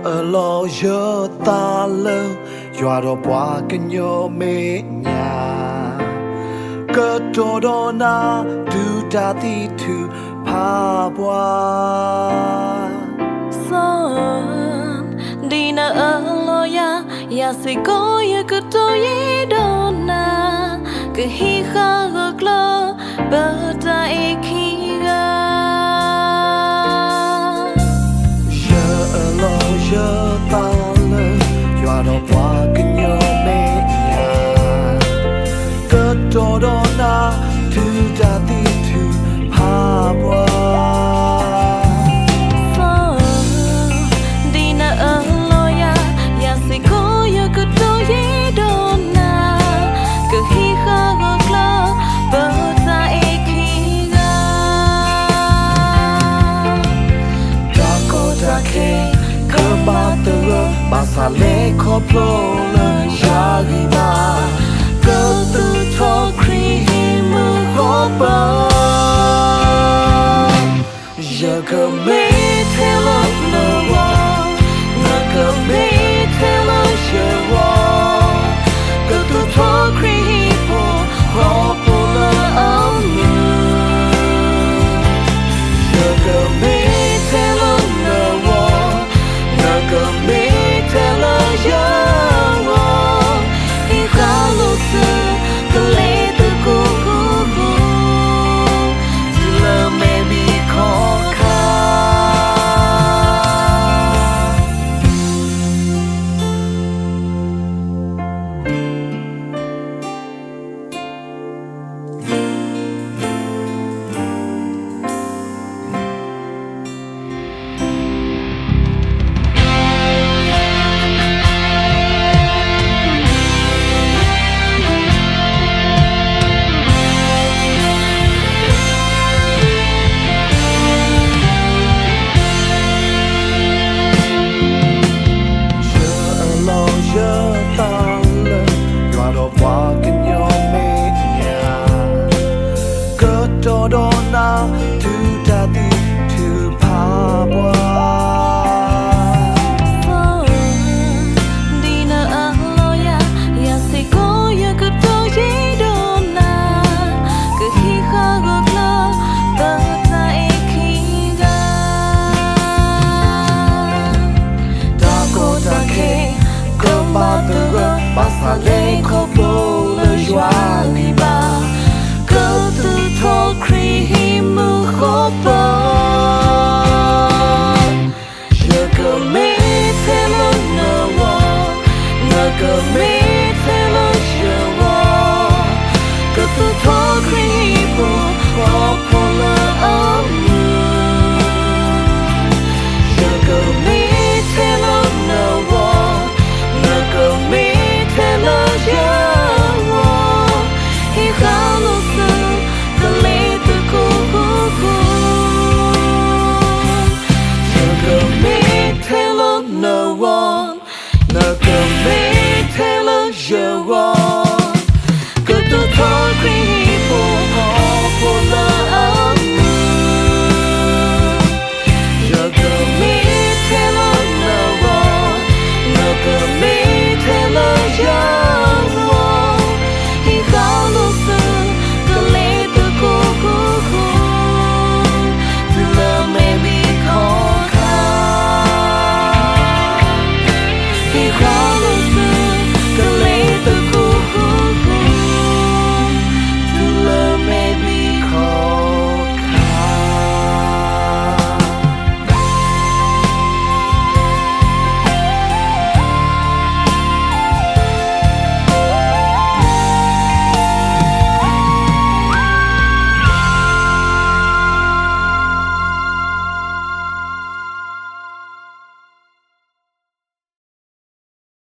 lo yo ta lo yo do bua can yo me nya cơ to do na tu ta ti tu pa bua son đi na lo ya se go ya cơ to ye do na ke hi kha gak lo ba ta e khi ga yo ta lo yo do bua can yo me nya cơ to do na tu ta ti tu pa bua Basa le koplo le yagina go to talk cream hopa ya come tell of the wall